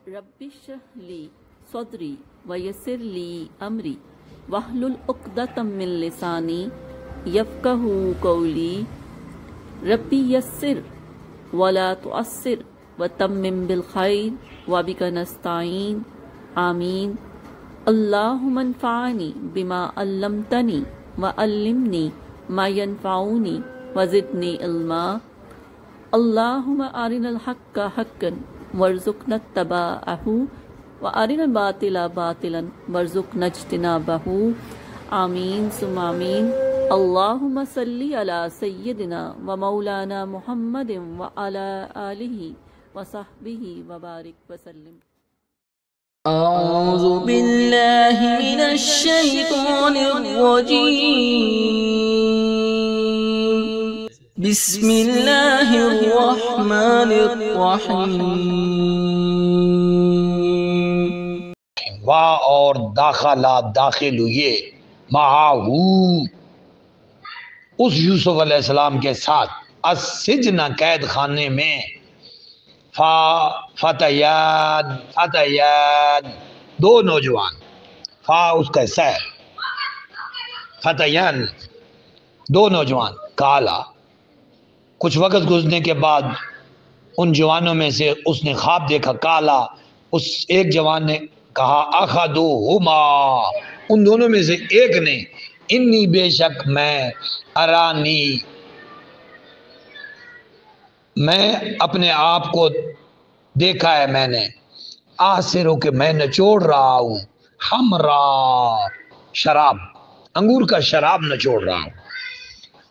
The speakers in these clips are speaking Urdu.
رب اشرح لی صدری ویسر لی امری واحلل عقدۃ من لسانی یفقہوا قولی ربی یسر ولا تعسر وتمم بالخیر وبک نستعین آمین۔ اللہم انفعنی بما علمتنی وعلمنی ما ینفعنی وزدنی علما۔ اللہم ارنا الحق حقا وارزقنا اتباعہ وارنا الباطل باطلا وارزقنا اجتنابہ، آمین ثم آمین۔ اللہم صلی علی سیدنا و مولانا محمد وعلی آلہ وصحبہ وبارک وسلم۔ اعوذ باللہ من الشیطان الرجیم، بسم اللہ الرحمن الرحیم۔ وا اور داخلہ داخل ہوئے معاہو اس یوسف علیہ السلام کے ساتھ السجن قید خانے میں فتیان دو نوجوان، فا اس کا سیر فتیان دو نوجوان، کالا کچھ وقت گزرنے کے بعد ان جوانوں میں سے اس نے خواب دیکھا، کالا اس ایک جوان نے کہا اخذوہما ان دونوں میں سے ایک نے، انی بے شک میں ارانی میں اپنے آپ کو دیکھا ہے میں نے، آسرو کہ میں نچوڑ رہا ہوں، حمرا شراب انگور کا شراب نچوڑ رہا ہوں۔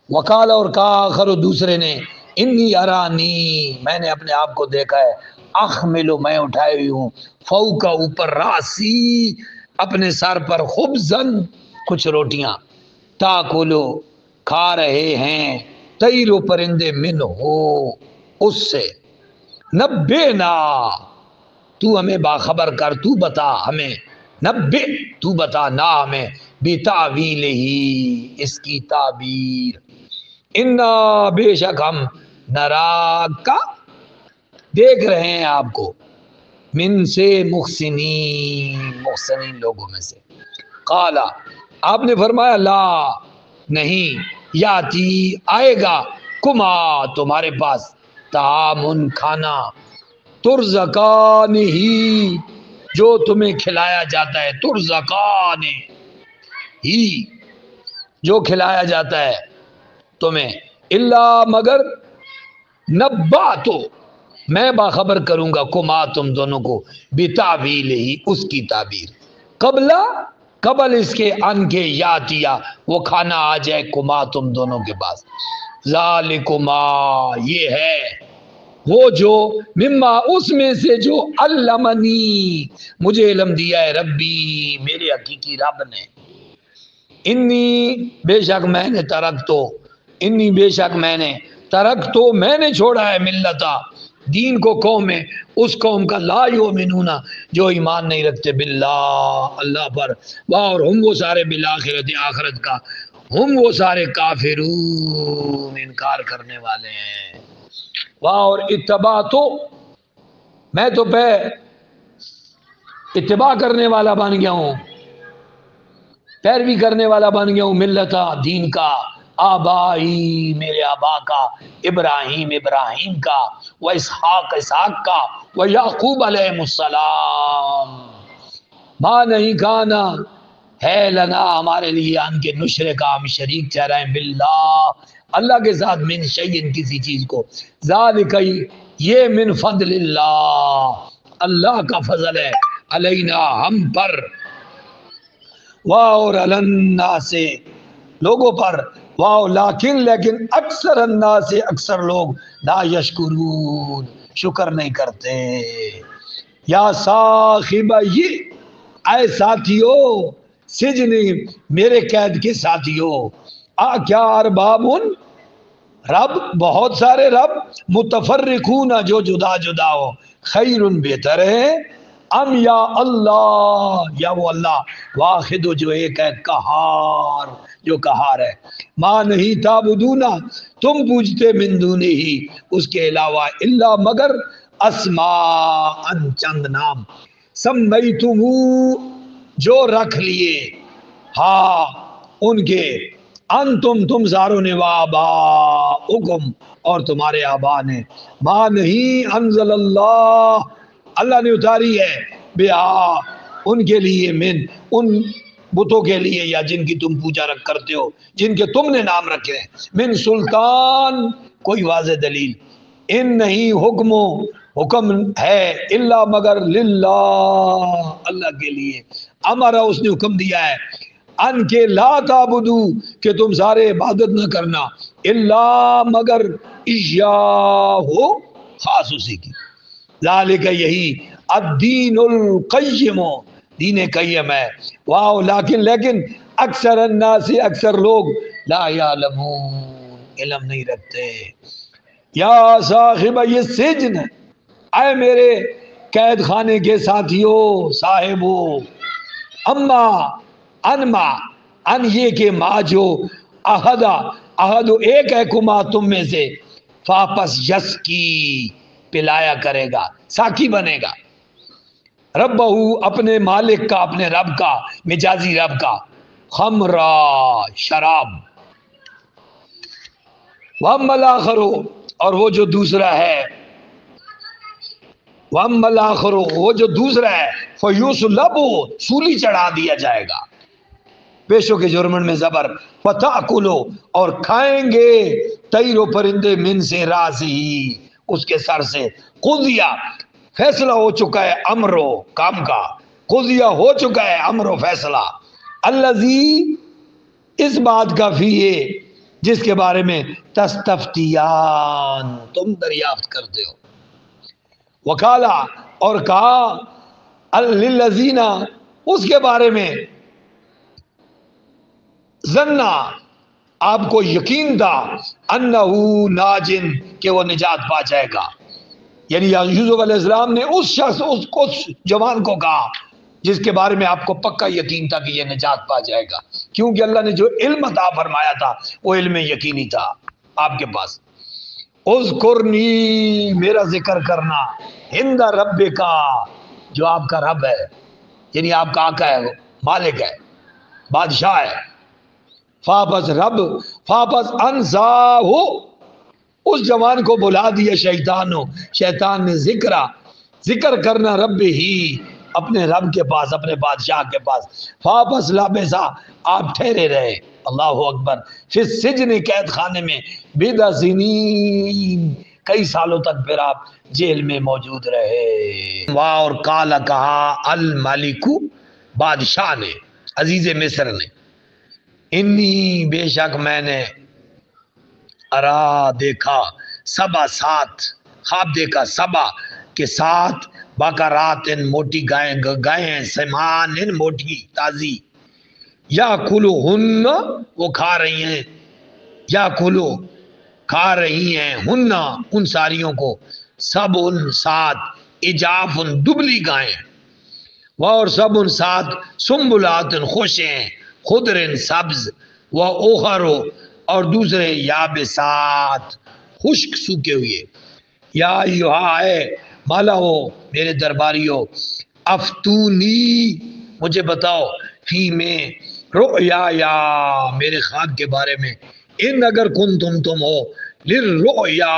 وکال اور کہا آخر دوسرے نے، انی ارانی میں نے اپنے آپ کو دیکھا ہے، احملو میں اٹھائے ہوئی ہوں، فوق اوپر راسی اپنے سر پر خبزن کچھ روٹیاں، تاکلو کھا رہے ہیں، طیرو پرندے من ہو اس سے، نبینا تو ہمیں باخبر کر، تو بتا ہمیں، نبے تو بتا نا ہمیں، بتاویل ہی اس کی تعبیر، انا بے شک ہم نراکا دیکھ رہے ہیں آپ کو، من سے محسنین لوگوں میں سے۔ قالا آپ نے فرمایا لا نہیں، یاتی آئے گا، کما تمہارے پاس، طعام کھانا، ترزقان ہی جو تمہیں کھلایا جاتا ہے، ترزقان ہی جو کھلایا جاتا ہے تمہیں، الا مگر نباتو میں باخبر کروں گا، کما تم دونوں کو، بتاویل ہی اس کی تعبیر، قبل اس کے ان کے یاتیا وہ کھانا آ جائے، کما تم دونوں کے پاس، ذالکما یہ ہے وہ جو، مما اس میں سے جو، علمنی مجھے علم دیا ہے، ربی میرے حقیقی رب نے، انی بے شک میں نے میں نے چھوڑا ہے، ملتا دین کو، قوم میں اس قوم کا، لا یؤمنون جو ایمان نہیں رکھتے، باللہ اللہ پر، اور ہم وہ سارے بالآخرت آخرت کا، ہم وہ سارے کافرون انکار کرنے والے ہیں۔ اور اتباع تو میں تو پہ اتباع کرنے والا بن گیا ہوں، پیروی کرنے والا بن گیا ہوں، ملتا دین کا، آبائی میرے آبا کا، ابراہیم کا، و اسحاق کا، و یعقوب علیہ السلام، ماں نہیں کھانا ہے لنا ہمارے لیے، ان کے نشرے کا ہم شریک ٹھہرائیں، باللہ اللہ کے ساتھ، من شیئن کسی چیز کو، ذالک یہ من فضل اللہ کا فضل ہے، علینا ہم پر، اور الناس لوگوں پر، لیکن اکثر الناس اکثر لوگ، لا یشکرون شکر نہیں کرتے۔ یا صاحبی اے ساتھیو، سجنی میرے قید کے ساتھیو، کیا اربابن رب بہت سارے رب، متفرقون جو جدا جدا ہو، خیر بہتر ہے، ام یا اللہ یا وہ اللہ، واحد جو ایک ہے، قہار جو قہار ہے، ماں نہیں تعبدون تم پوجتے من دونہ ہی اس کے علاوہ، الا مگر اسماء چند نام، سمیتمو جو رکھ لیے، ہاں ان کے، انتم تم ساروں نے، وآباؤکم اور تمہارے آبا نے، ما نہیں انزل اللہ اللہ نے اتاری ہے، بہا ان کے لیے، من ان بتوں کے لیے یا جن کی تم پوجا رکھ کرتے ہو، جن کے تم نے نام رکھے ہیں، من سلطان کوئی واضح دلیل، ان نہیں حکم ہے، الا مگر للہ اللہ کے لیے، ہمارا اس نے حکم دیا ہے، ان کے لا تعبدو کہ تم سارے عبادت نہ کرنا، الا مگر ایاہو خاص اسی کی، ذالک یہی الدین القیم دین قیم ہے، واو لیکن اکثر الناس اکثر لوگ لا یعلمون علم نہیں رکھتے، یا صاحب یہ سجن اے میرے قید خانے کے ساتھیوں صاحبو، اما انما ان یہ کہ ما جو احد ایک ہے کما تم میں سے، فاپس یس کی پلایا کرے گا، ساکی بنے گا، ربہ اپنے مالک کا، اپنے رب کا، مجازی رب کا، خمرا شراب، وَأَمَّا الْآخَرُ اور وہ جو دوسرا ہے، وَأَمَّا الْآخَرُ وہ جو دوسرا ہے، فَيُصْلَبُ سولی چڑھا دیا جائے گا، پیشوں کے جرمن میں زبر، فَتَأْكُلُ اور کھائیں گے، طیر و پرندے، من سے راسہی اس کے سر سے، قضیہ فیصلہ ہو چکا ہے، امرو کام کا، قضیہ ہو چکا ہے، امرو فیصلہ، الذی اس بات کا فیہ جس کے بارے میں تستفتیان تم دریافت کرتے ہو، وکالا اور کہا، للذین اس کے بارے میں، ظنّا آپ کو یقین تھا، انہو ناجن کہ وہ نجات پا جائے گا، یعنی یوسف علیہ السلام نے اس شخص اس جوان کو کہا جس کے بارے میں آپ کو پکا یقین تھا کہ یہ نجات پا جائے گا، کیونکہ اللہ نے جو علم عطا فرمایا تھا وہ علم یقینی تھا آپ کے پاس، اذکرنی میرا ذکر کرنا، عند رب کا جو آپ کا رب ہے، یعنی آپ کا آقا ہے، مالک ہے، بادشاہ ہے، فاپس رب فاپس انسا ہو اس جوان کو بلا دیا شیطان نے، ذکر کرنا رب ہی اپنے رب کے پاس، اپنے بادشاہ کے پاس، فاپس لابسا آپ ٹھہرے رہے، اللہ اکبر، فی السجن قید خانے میں، بضع سنین کئی سالوں تک پھر آپ جیل میں موجود رہے، واہ اور کالا کہا، الملک بادشاہ نے، عزیز مصر نے، انی بے شک میں نے، ارا دیکھا، سبا سات خواب دیکھا، سبا کے ساتھ، بقرات موٹی گائیں، سمان موٹی تازی، یا کلو ہن وہ کھا رہی ہیں، یا کلو کھا رہی ہیں، ہن ان ساریوں کو، سب ان سات، اجاف ان دبلی گائیں، وہ اور سب ان سات، سنبلات خوشیں، خضر سبز، وہ اوخرو اور دوسرے یابسات خشک سوکے ہوئے، یا ایہا اے مالا ہو میرے درباریو، افتونی مجھے بتاؤ، فی میں رؤیا یا میرے خواب کے بارے میں، ان اگر تم ہو للرؤیا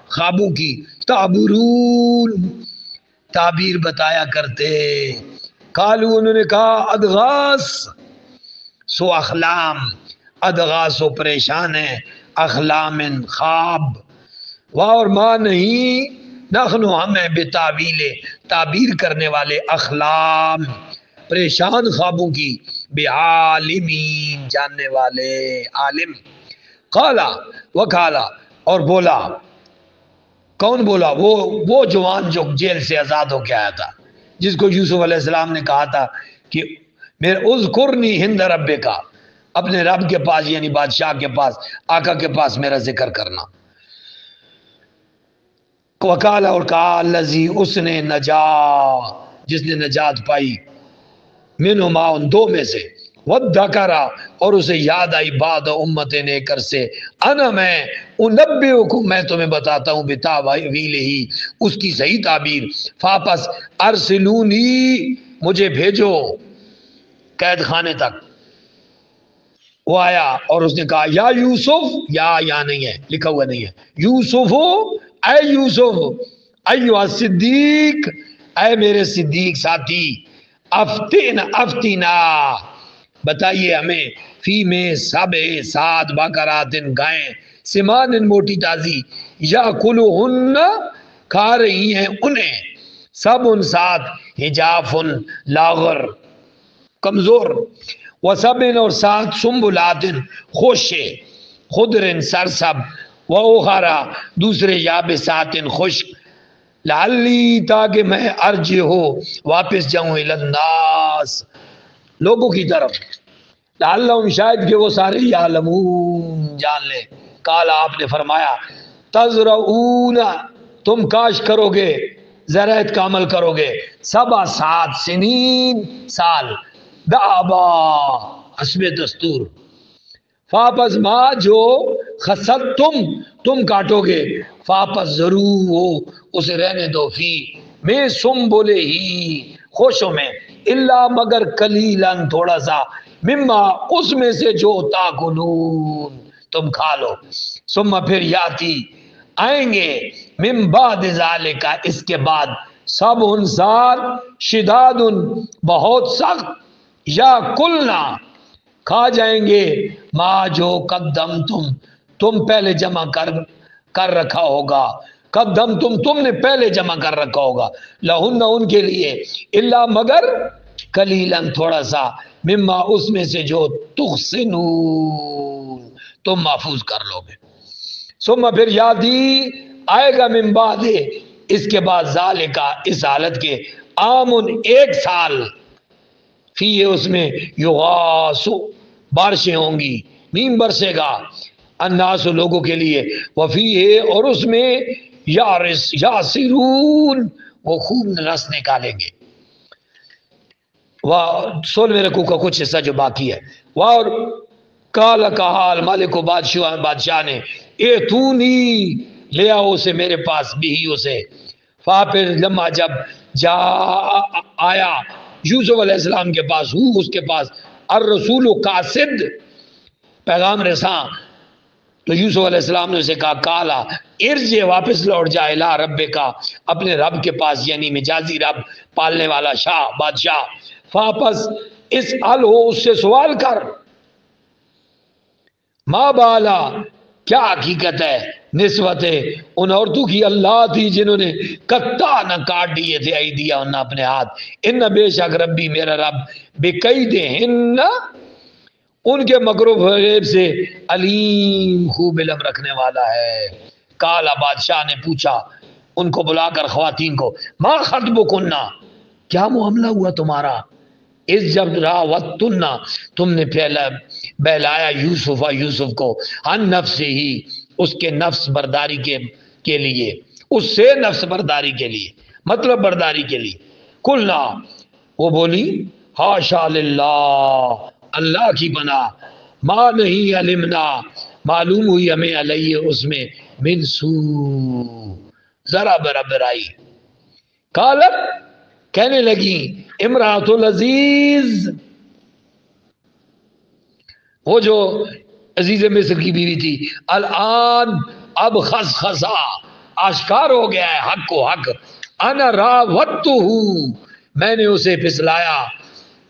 خوابوں کی، تعبرون تعبیر بتایا کرتے، قالو انہوں نے کہا، ادغاس سو اخلام، ادغاس و پریشان ہے، اخلام خواب، اور ماں نہیں، نخنو ہم ہیں بتاویل تعبیر کرنے والے، اخلام پریشان خوابوں کی، بعالمین جاننے والے، عالم، قالا وکالا اور بولا، کون بولا؟ وہ جوان جو جیل سے آزاد ہو کے آیا تھا، جس کو یوسف علیہ السلام نے کہا تھا کہ میرے اذکرنی عند رب کا، اپنے رب کے پاس یعنی بادشاہ کے پاس، آقا کے پاس میرا ذکر کرنا، وکالا اور کہا، الذی اس نے نجا جس نے نجات پائی، منہما ان دو میں سے، وَالذَّكَرَ اور اسے یاد آئی بعد امت نیکر سے انا میں انبئکم میں تمہیں بتاتا ہوں بتاویلہ اس کی صحیح تعبیر فاپس ارسلونی مجھے بھیجو قید خانے تک. وہ آیا اور اس نے کہا یا یوسف یا نہیں ہے لکھا ہوا نہیں ہے یوسف اے یوسف ایھا صدیق اے میرے صدیق ساتھی افتینا بتائیے ہمیں فی میں سب 7 بقرات گائیں سمان موٹی تازی یا کلوہن کھا رہی ہیں انہیں سب ان 7 حجاف لاغر کمزور وسبن اور 7 سنبلات خوشے خضر سرسب واخرى دوسرے یابسات خشک لعلی تاکہ میں ارجع ہو واپس جاؤں الی الناس لوگوں کی طرف لعلہم شاید کہ وہ سارے یعلمون جان لیں. قال آپ نے فرمایا تزرعون تم کاشت کرو گے زرعت کا عمل کرو گے 7 سنین سال دعبا حسب دستور فاپس ما جو خسد تم کاٹو گے فاپس ضرور ہو اسے رہنے دو فی میں سم بولے ہی خوشوں میں اللہ مگر قلیلاً تھوڑا سا مما اس میں سے جو تاکلون تم کھا لو ثم پھر یاتی آئیں گے من بعد ذالک اس کے بعد سب انسان شداد بہت سخت یا کلنا کھا جائیں گے ما جو قدم تم پہلے جمع کر رکھا ہوگا قدم تم نے پہلے جمع کر رکھا ہوگا لہن ان کے لیے الا مگر قلیلاً تھوڑا سا مما اس میں سے جو تحسنون تم محفوظ کر لو گے ثم پھر یادی آئے گا من بعد اس کے بعد ذالکا اس حالت کے آمن 1 سال فی اس میں یغاسو بارشیں ہوں گی نیم برسے گا الناس لوگوں کے لیے وفی ہے اور اس میں یاسرون وہ خوب رس نکالیں گے. وہ 16ویں رکوع کا کچھ حصہ جو باقی ہے اور کالا کہال مالک و بادشاہ نے اے تو نی لے آؤ اسے میرے پاس بھی اسے پھر لمحہ جب جا آیا یوسف علیہ السلام کے پاس اس کے پاس الرسول قاصد پیغام رساں تو یوسف علیہ السلام نے اسے کہا کالا ارجع واپس لوٹ جا الہ رب کا اپنے رب کے پاس یعنی مجازی رب پالنے والا شاہ بادشاہ واپس اس ہو اس سے سوال کر ما بالا کیا حقیقت ہے نسبت ان عورتوں کی اللہ تھی جنہوں نے کتا نہ کاٹ دیے تھے ایدیا انہا اپنے ہاتھ ان بے شک ربی میرا رب بقیدہن ان کے مکر و فریب سے علیم خوب علم رکھنے والا ہے. کالا بادشاہ نے پوچھا ان کو بلا کر خواتین کو ما خطبکن کیا معاملہ ہوا تمہارا اس جب راوتن تم نے پہلا بہلایا یوسف کو ان نفس ہی اس کے نفس برداری کے لیے اس سے نفس برداری کے لیے مطلب برداری کے لیے قلنا وہ بولی حاشا للہ اللہ کی بنا ما نہیں علمنا معلوم ہوئی ہمیں علیہ اس میں من سوء ذرا برابرائی. قالت کہنے لگی امراۃ العزیز وہ جو عزیز مصر کی بیوی تھی الان اب خسخسا آشکار ہو گیا ہے حق کو حق انا راوتہ میں نے اسے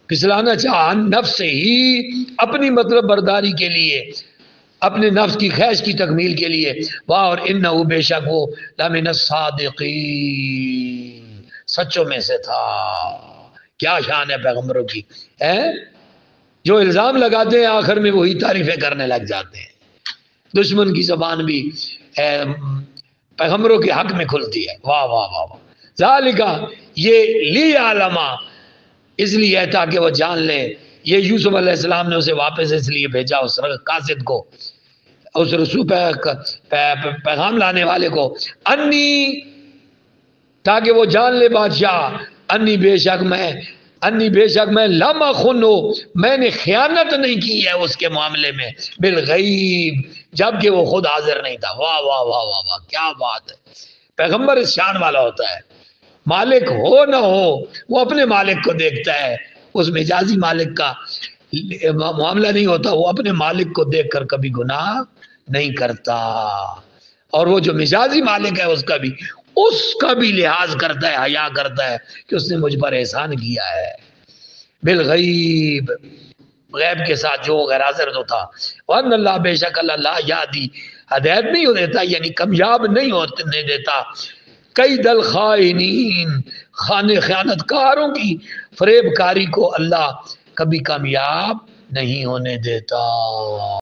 پھسلانا چاہا نفس ہی اپنی مطلب برداری کے لیے اپنے نفس کی خواہش کی تکمیل کے لیے واہ اور انہو بے شک وہ لمن الصادقین سچوں میں سے تھا. کیا شان ہے پیغمبروں کی جو الزام لگاتے ہیں آخر میں وہی تعریفیں کرنے لگ جاتے ہیں. دشمن کی زبان بھی پیغمبروں کے حق میں کھلتی ہے. واہ واہ واہ واہ. ذالکا یہ لی علما اس لیے ہے تاکہ وہ جان لے. یہ یوسف علیہ السلام نے اسے واپس اس لیے بھیجا اس قاصد کو اس رسول پیغام لانے والے کو انی تاکہ وہ جان لے بادشاہ انی بے شک میں انی بے شک میں لم اخنو میں نے خیانت نہیں کی ہے اس کے معاملے میں بالغیب جبکہ وہ خود حاضر نہیں تھا۔ واہ واہ واہ واہ واہ کیا بات ہے، پیغمبر اس شان والا ہوتا ہے، مالک ہو نہ ہو وہ اپنے مالک کو دیکھتا ہے، اس مجازی مالک کا معاملہ نہیں ہوتا، وہ اپنے مالک کو دیکھ کر کبھی گناہ نہیں کرتا، اور وہ جو مجازی مالک ہے اس کا بھی لحاظ کرتا ہے، حیا کرتا ہے کہ اس نے مجھ پر احسان کیا ہے۔ بالغیب غیب کے ساتھ جو غیر حاضر تو تھا، وَأَنَّ اللَّهَ بے شک اللہ لا یادی ہدایت نہیں ہو دیتا، یعنی کامیاب نہیں ہونے دیتا، کئی دل خائنین خیانت کاروں کی فریب کاری کو اللہ کبھی کامیاب نہیں ہونے دیتا۔